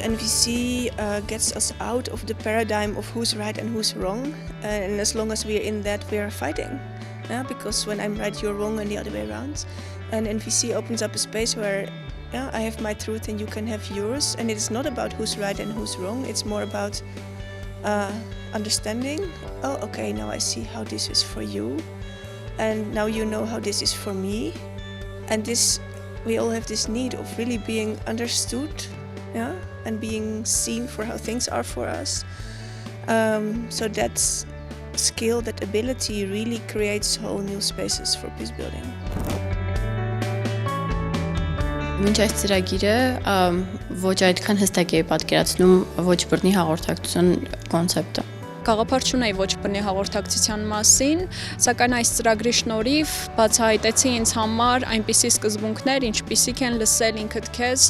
NVC gets us out of the paradigm of who's right and who's wrong, and as long as we're in that, we're fighting. Because when I'm right, you're wrong, and the other way around. And NVC opens up a space where I have my truth and you can have yours, and it's not about who's right and who's wrong. It's more about understanding. Oh, okay, now I see how this is for you, and now you know how this is for me. And this, we all have this need of really being understood, and being seen for how things are for us. So that's skill, that ability really creates whole new spaces for peace building. Մինչ այս ծրագիրը ոչ այդքան հստակ է պատկերացնում ոչ բռնի հաղորդակցություն կոնցեպտը։ Գաղափար չունեի ոչ բռնի հաղորդակցության մասին, սակայն այս ծրագրի շնորհիվ բացահայտեցի ինձ համար այնպիսի սկզբունքներ, ինչպիսիք են լսել ինքդ քեզ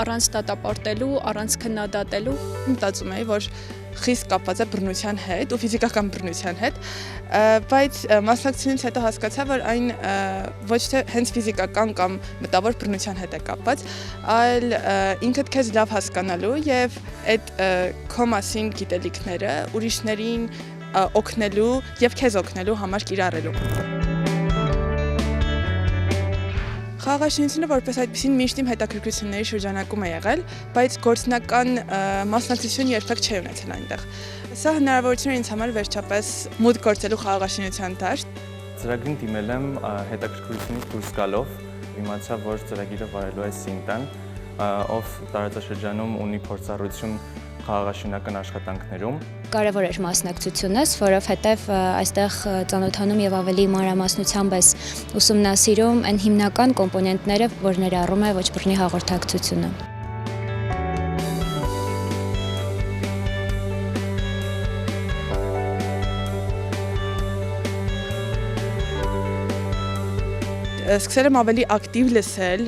առանց դատապարտելու, առանց քննադատելու։ Մտածում էի, որ խիստ կապված է բռնության հետ ու ֆիզիկական բռնության հետ, բայց մասնակցությունից հետո հասկացա, որ այն ոչ թե հենց ֆիզիկական կամ մտավոր բռնության հետ է կապված, այլ ինքդ քեզ լավ հասկանալու եւ այդ քո մասին գիտելիքները ուրիշներին օգնելու եւ քեզ օգնելու համար կիրառելու։ Խաղաղաշինությունը որպես այդպիսին միշտ իմ հետաքրքրությունների շրջանակում է եղել, բայց գործնական մասնակցություն երբեք չի ունեցել այնտեղ։ Սա հնարավորություն է ինձ համար վերջապես մուտք գործելու խաղաղաշինության դաշտ։ Ծրագրին դիմել եմ հետաքրքրությունից դուրս գալով, իմացա, որ ծրագիրը վարելու է Սինտան, ով տարածաշրջանում ունի փորձառություն խաղաղաշինական աշխատանքներում։ Կարևոր էր մասնակցությունս, որովհետև այստեղ ծանոթանում եւ ավելի մանրամասնությամբ ես ուսումնասիրում այն հիմնական կոմպոնենտները, որ ներառում է ոչ բռնի հաղորդակցությունը։ Սկսել եմ ավելի ակտիվ լսել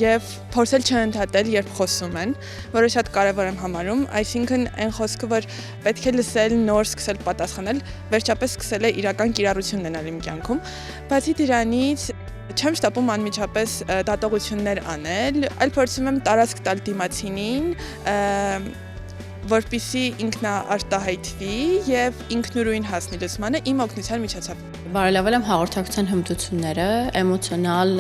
եւ փորձել չընդհատել, երբ խոսում են, որը շատ կարեւոր եմ համարում, այսինքն այն խոսքը, որ պետք է լսել, նոր սկսել պատասխանել, վերջապես սկսել է իրական կիրառություն ունենալ իմ կյանքում։ Բացի դրանից չեմ շտապում անմիջապես դատողություններ անել, այլ փորձում եմ տարածք տալ դիմացինին, որպեսզի ինքնաարտահայտվի եւ ինքնուրույն հասնի լուսմանը իմ օգնության միջոցով։ Բարելավել եմ հաղորդակցության հմտությունները, էմոցիոնալ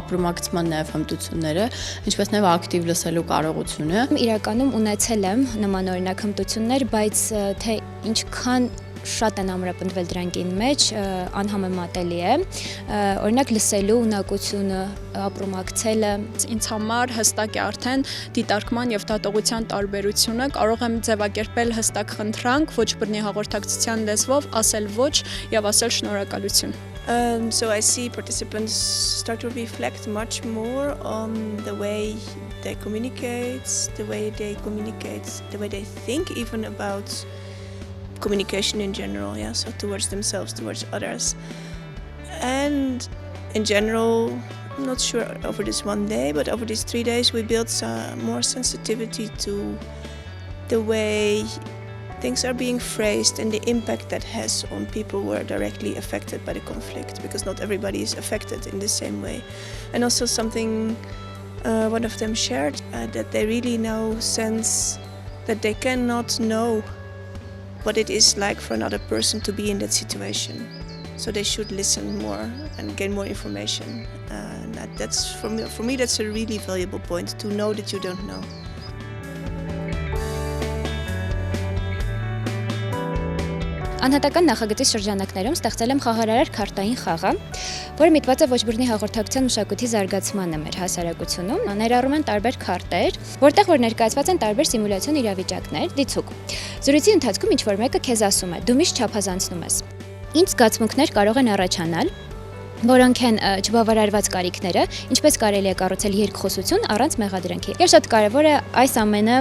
ապրումակցման նաև հմտությունները, ինչպես նաև ակտիվ լսելու կարողությունը։ Իրականում ունեցել եմ նմանօրինակ հմտություններ, բայց թե ինչքան շատ են ամրապնդվել դրանք իմ մեջ, անհամեմատելի է։ Օրինակ լսելու ունակությունը, ապրումակցելը ինձ համար հստակ է արդեն դիտարկման եւ դատողության տարբերությունը, կարող եմ ձևակերպել հստակ խնդրանք, ոչ բռնի հաղորդակցության լեզվով, ասել ոչ եւ ասել շնորհակալություն։ So I see participants start to reflect much more on the way they communicate, the way they think even about communication in general, so towards themselves, towards others. And in general, I'm not sure over this one day, but over these 3 days we built more sensitivity to the way things are being phrased and the impact that has on people who are directly affected by the conflict, because not everybody is affected in the same way. And also something one of them shared, that they really now sense that they cannot know what it is like for another person to be in that situation. So they should listen more and gain more information. And that's for me that's a really valuable point, to know that you don't know. Անհատական նախագծի շրջանակներում ստեղծել եմ խաղարարար քարտային խաղը, որը միտված է ոչ բռնի հաղորդակցության մշակույթի զարգացմանը մեր հասարակությունում։ Ներառում են տարբեր քարտեր, որտեղ որ ներկայացված են տարբեր սիմուլյացիոն իրավիճակներ, դիցուկ։ Զրույցի ընթացքում ինչ-որ մեկը քեզ ասում է, դու միշտ չափազանցնում ես։ Ինչ զգացմունքներ կարող են առաջանալ, որոնք են չբավարարված կարիքները, ինչպես կարելի է կառուցել երկխոսություն առանց մեղադրանքի։ Եվ շատ կարևոր է այս ամենը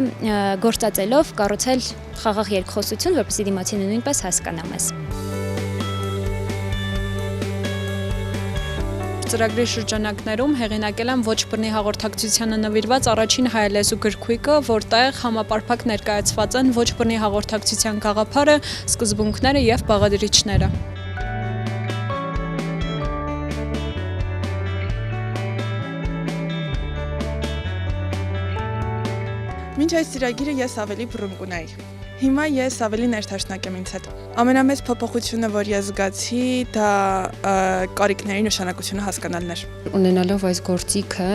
գործածելով կառուցել խաղաղ երկխոսություն, որպեսզի դիմացինը նույնպես հասկանա մեզ։ Ծրագրի շրջանակներում հեղինակել եմ ոչ բռնի հաղորդակցությանը նվիրված առաջին հայալեզու գրքույկը, որտեղ համապարփակ ներկայացված են ոչ բռնի հաղորդակցության գաղափարը, սկզբունքները եւ բաղադրիչները։ Մինչ այս ծրագիրը ես ավելի բռուն կունեի։ Հիմա ես ավելի ներդաշնակ եմ ինձ հետ։ Ամենամեծ փոփոխությունը, որ ես զգացի, դա կարիքների նշանակությունը հասկանալն էր։ Ունենալով այս գործիքը,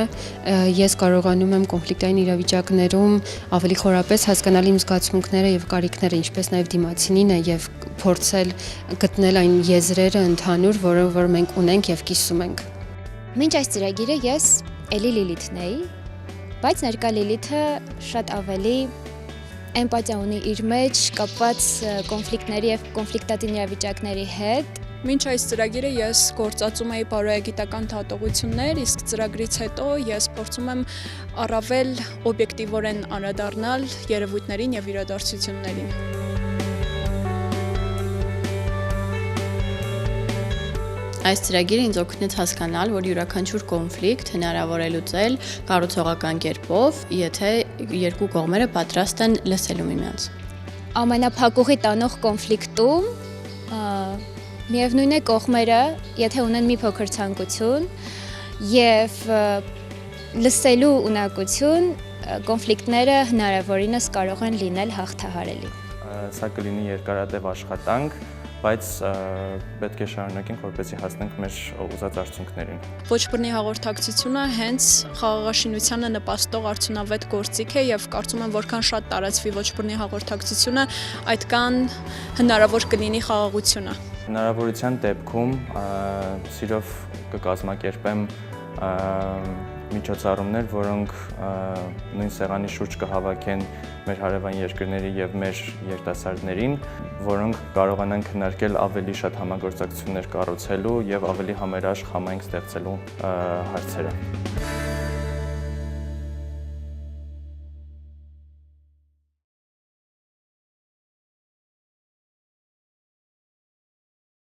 ես կարողանում եմ կոնֆլիկտային իրավիճակներում ավելի խորապես հասկանալ իմ զգացմունքները եւ կարիքները, ինչպես նաեւ դիմացինինը եւ փորձել գտնել այն եզրերը ընդհանուր, որոնք որ մենք ունենք եւ կիսում ենք։ Մինչ այս ծրագիրը ես էլի Լիլիթն էի, բայց ներկա Լիլիթը շատ ավելի էմպաթիա ունի իր մեջ կապված կոնֆլիկտների եւ կոնֆլիկտատին իրավիճակների հետ։ Մինչ այս ծրագիրը ես գործածում էի բարոյագիտական դատողություններ, իսկ ծրագրից հետո ես փորձում եմ առավել օբյեկտիվորեն անդրադառնալ երևույթներին եւ իրադարձություններին։ Այս ծրագիրը ինձ օգնեց հասկանալ, որ յուրաքանչյուր կոնֆլիկտ հնարավոր է լուծել կառուցողական կերպով, եթե երկու կողմերը պատրաստ են լսելու միմյանց։ Ամենափակուղի տանող կոնֆլիկտում միևնույն է կողմերը, եթե ունեն մի փոքր ցանկություն եւ լսելու ունակություն, կոնֆլիկտները հնարավորինս կարող են լինել հաղթահարելի։ Սա կլինի երկարատև աշխատանք, բայց պետք է շարունակենք, որպեսզի հասնենք մեր ուզած արդյունքներին։ Ոչ բռնի հաղորդակցությունը հենց խաղաղաշինությանը նպաստող արդյունավետ գործիք է եւ կարծում եմ, որքան շատ տարածվի ոչ բռնի հաղորդակցությունը, այդքան հնարավոր կլինի խաղաղությունը։ Հնարավորության դեպքում սիրով կկազմակերպեմ միջոցառումներ, որոնք նույն սեղանի շուրջ կհավաքեն մեր հարևան երկրների եւ մեր երիտասարդներին, որոնք կարողանան քննարկել ավելի շատ համագործակցություններ կառուցելու եւ ավելի համերաշխ համայնք ստեղծելու հարցերը։